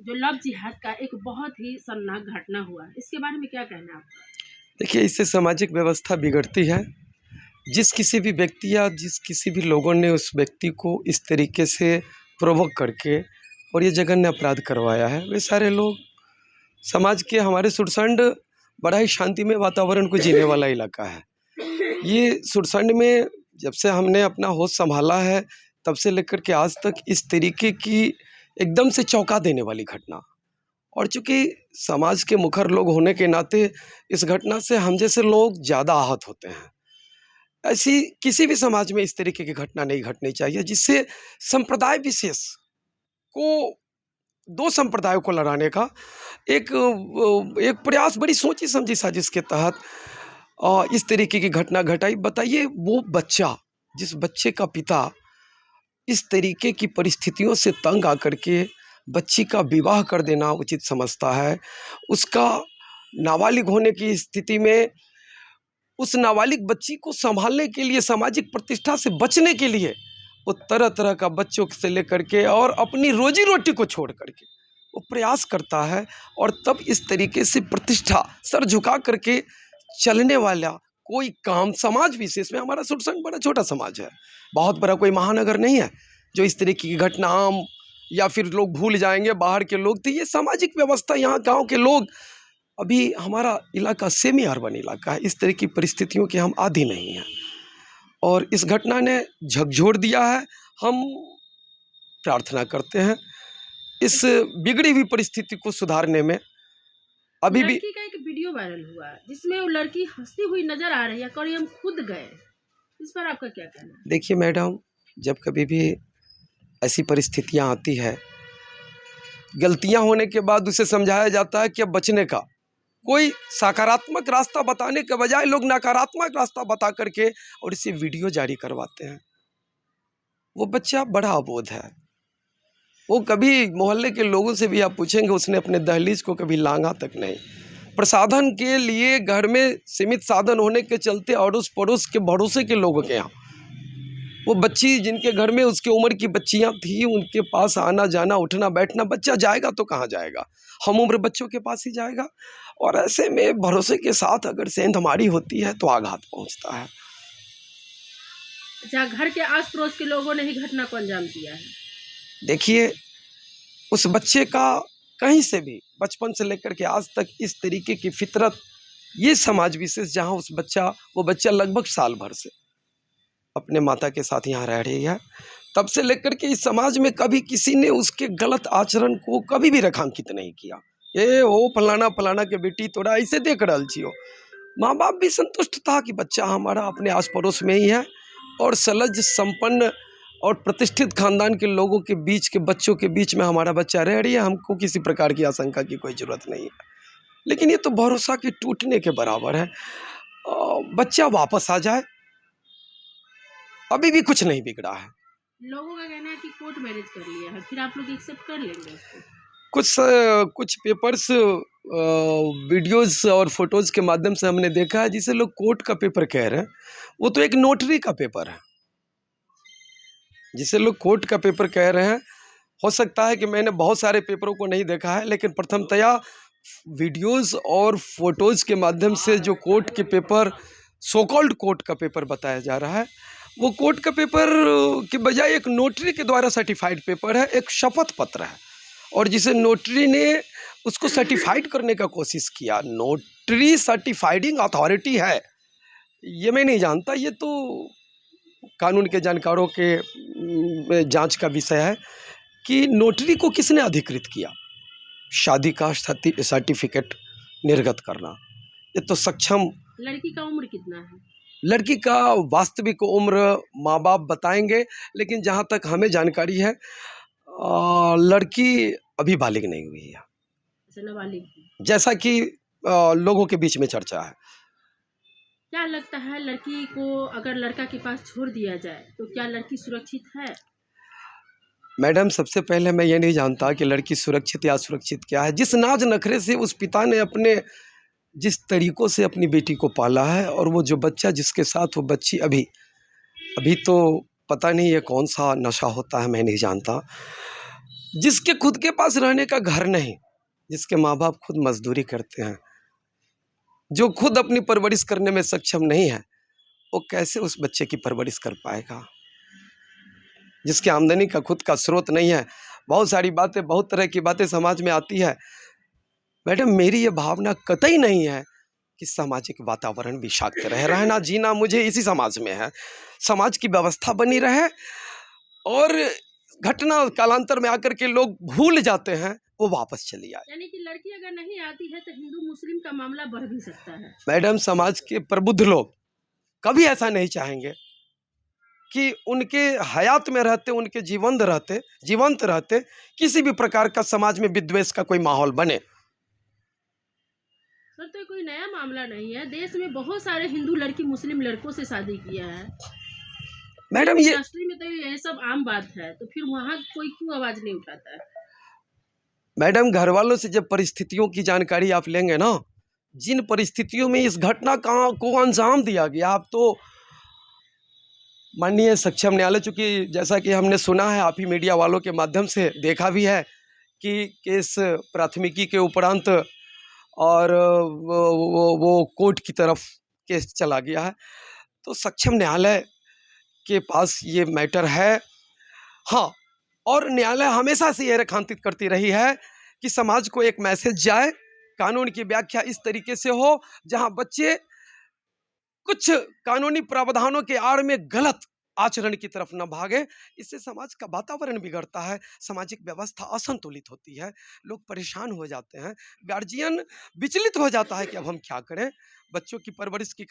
जो लव जिहाद का एक बहुत ही शर्मनाक घटना हुआ, इसके बारे में क्या कहना है आपका? देखिए, इससे सामाजिक व्यवस्था बिगड़ती है। जिस किसी भी व्यक्ति या जिस किसी भी लोगों ने उस व्यक्ति को इस तरीके से प्रोवोक करके और ये जघन्य अपराध करवाया है, वे सारे लोग समाज के हमारे सुरसंड बड़ा ही शांतिमय वातावरण को जीने वाला इलाका है। ये सुरसंड में जब से हमने अपना होश संभाला है, तब से लेकर के आज तक इस तरीके की एकदम से चौंका देने वाली घटना, और चूँकि समाज के मुखर लोग होने के नाते इस घटना से हम जैसे लोग ज़्यादा आहत होते हैं। ऐसी किसी भी समाज में इस तरीके की घटना नहीं घटनी चाहिए, जिससे संप्रदाय विशेष को, दो संप्रदायों को लड़ाने का एक प्रयास बड़ी सोची समझी साजिश के तहत इस तरीके की घटना घटाई। बताइए, वो बच्चा, जिस बच्चे का पिता इस तरीके की परिस्थितियों से तंग आकर के बच्ची का विवाह कर देना उचित समझता है, उसका नाबालिग होने की स्थिति में उस नाबालिग बच्ची को संभालने के लिए, सामाजिक प्रतिष्ठा से बचने के लिए वो तरह तरह का बच्चों से लेकर के और अपनी रोजी रोटी को छोड़ करके वो प्रयास करता है। और तब इस तरीके से प्रतिष्ठा सर झुका करके चलने वाला कोई काम समाज विशेष में, हमारा सुरसंड बड़ा छोटा समाज है, बहुत बड़ा कोई महानगर नहीं है जो इस तरीके की घटना आम या फिर लोग भूल जाएंगे, बाहर के लोग थे। ये सामाजिक व्यवस्था, यहाँ गांव के लोग, अभी हमारा इलाका सेमी अर्बन इलाका है, इस तरह की परिस्थितियों के हम आदी नहीं हैं और इस घटना ने झकझोर दिया है। हम प्रार्थना करते हैं इस बिगड़ी हुई परिस्थिति को सुधारने में। अभी भी लड़की का एक वीडियो वायरल हुआ जिसमें वो लड़की हंसती हुई नजर आ रही है, और हम खुद गए, इस पर आपका क्या कहना है? देखिए मैडम, जब कभी भी ऐसी परिस्थितियां आती है, गलतियां होने के बाद उसे समझाया जाता है कि अब बचने का कोई सकारात्मक रास्ता बताने के बजाय लोग नकारात्मक रास्ता बता करके और इसे वीडियो जारी करवाते हैं। वो बच्चा बड़ा अबोध है, वो कभी मोहल्ले के लोगों से भी आप पूछेंगे, उसने अपने दहलीज को कभी लांघा तक नहीं। प्रसाधन के लिए घर में सीमित साधन होने के चलते अड़ोस पड़ोस के भरोसे के लोगों के यहाँ वो बच्ची, जिनके घर में उसके उम्र की बच्चियां थी, उनके पास आना जाना, उठना बैठना, बच्चा जाएगा तो कहाँ जाएगा, हम उम्र बच्चों के पास ही जाएगा। और ऐसे में भरोसे के साथ अगर सेंधमारी होती है तो आघात पहुंचता है। अच्छा, घर के आस पड़ोस के लोगों ने ही घटना को अंजाम दिया है। देखिए, उस बच्चे का कहीं से भी बचपन से लेकर के आज तक इस तरीके की फितरत, ये समाज विशेष जहाँ वो बच्चा लगभग साल भर से अपने माता के साथ यहाँ रह रही है, तब से लेकर के इस समाज में कभी किसी ने उसके गलत आचरण को कभी भी रेखांकित नहीं किया। ये वो फलाना फलाना के बेटी तोरा ऐसे देख रहा छियो। माँ बाप भी संतुष्ट था कि बच्चा हमारा अपने आस पड़ोस में ही है और सलज संपन्न और प्रतिष्ठित खानदान के लोगों के बीच के बच्चों के बीच में हमारा बच्चा रह रही है, हमको किसी प्रकार की आशंका की कोई ज़रूरत नहीं है। लेकिन ये तो भरोसा के टूटने के बराबर है। बच्चा वापस आ जाए, अभी भी कुछ नहीं बिगड़ा है। लोगों का कहना है कि कोर्ट मैरिज कर लिया है, फिर आप लोग एक्सेप्ट कर लेंगे उसको? कुछ पेपर्स, वीडियोस और फोटोज़ के माध्यम से हमने देखा है, जिसे लोग कोर्ट का पेपर कह रहे हैं, वो तो एक नोटरी का पेपर है। जिसे लोग कोर्ट का पेपर कह रहे हैं, हो सकता है कि मैंने बहुत सारे पेपरों को नहीं देखा है, लेकिन प्रथमतया वीडियोस और फोटोज़ के माध्यम से जो कोर्ट के पेपर, सो कॉल्ड कोर्ट का पेपर बताया जा रहा है, वो कोर्ट का पेपर के बजाय एक नोटरी के द्वारा सर्टिफाइड पेपर है, एक शपथ पत्र है, और जिसे नोटरी ने उसको सर्टिफाइड करने का कोशिश किया। नोटरी सर्टिफाइडिंग अथॉरिटी है, ये मैं नहीं जानता, ये तो कानून के जानकारों के जांच का विषय है कि नोटरी को किसने अधिकृत किया शादी का सर्टिफिकेट निर्गत करना। ये तो सक्षम। लड़की का उम्र कितना है? लड़की का वास्तविक उम्र माँ बाप बताएंगे, लेकिन जहाँ तक हमें जानकारी है लड़की अभी बालिग नहीं हुई है, नाबालिग, जैसा कि लोगों के बीच में चर्चा है। क्या लगता है, लड़की को अगर लड़का के पास छोड़ दिया जाए तो क्या लड़की सुरक्षित है? मैडम, सबसे पहले मैं ये नहीं जानता कि लड़की सुरक्षित या असुरक्षित क्या है। जिस नाज नखरे से उस पिता ने जिस तरीक़ों से अपनी बेटी को पाला है, और वो जो बच्चा जिसके साथ वो बच्ची अभी तो पता नहीं ये कौन सा नशा होता है, मैं नहीं जानता। जिसके खुद के पास रहने का घर नहीं, जिसके माँ बाप खुद मजदूरी करते हैं, जो खुद अपनी परवरिश करने में सक्षम नहीं है, वो कैसे उस बच्चे की परवरिश कर पाएगा? जिसकी आमदनी का खुद का स्रोत नहीं है। बहुत सारी बातें, बहुत तरह की बातें समाज में आती है। मैडम, मेरी ये भावना कतई नहीं है कि सामाजिक वातावरण विषाक्त रहे। रहना जीना मुझे इसी समाज में है। समाज की व्यवस्था बनी रहे और घटना कालांतर में आकर के लोग भूल जाते हैं, वो वापस चली आए। यानी कि लड़की अगर नहीं आती है तो हिंदू मुस्लिम का मामला बढ़ भी सकता है। मैडम, समाज के प्रबुद्ध लोग कभी ऐसा नहीं चाहेंगे कि उनके हयात में रहते, उनके जीवंत रहते किसी भी प्रकार का समाज में विद्वेष का कोई माहौल बने। सर, तो कोई नया मामला नहीं है। देश में बहुत सारे हिंदू लड़की मुस्लिम लड़कों से शादी किया है। मैडम, ये इंडस्ट्री में तो ये सब आम बात है, तो फिर वहाँ कोई क्यों आवाज नहीं उठाता है? मैडम, घर वालों से जब परिस्थितियों की जानकारी आप लेंगे ना, जिन परिस्थितियों में इस घटना को अंजाम दिया गया, आप तो माननीय सक्षम न्यायालय, चूंकि जैसा कि हमने सुना है, आप ही मीडिया वालों के माध्यम से देखा भी है कि केस प्राथमिकी के उपरांत और वो कोर्ट की तरफ केस चला गया है, तो सक्षम न्यायालय के पास ये मैटर है। हाँ, और न्यायालय हमेशा से ये रेखांकित करती रही है कि समाज को एक मैसेज जाए, कानून की व्याख्या इस तरीके से हो जहां बच्चे कुछ कानूनी प्रावधानों के आड़ में गलत आचरण की तरफ न भागे। इससे समाज का वातावरण बिगड़ता है, सामाजिक व्यवस्था असंतुलित होती है, लोग परेशान हो जाते हैं, गार्जियन विचलित हो जाता है कि अब हम क्या करें। बच्चों की परवरिश की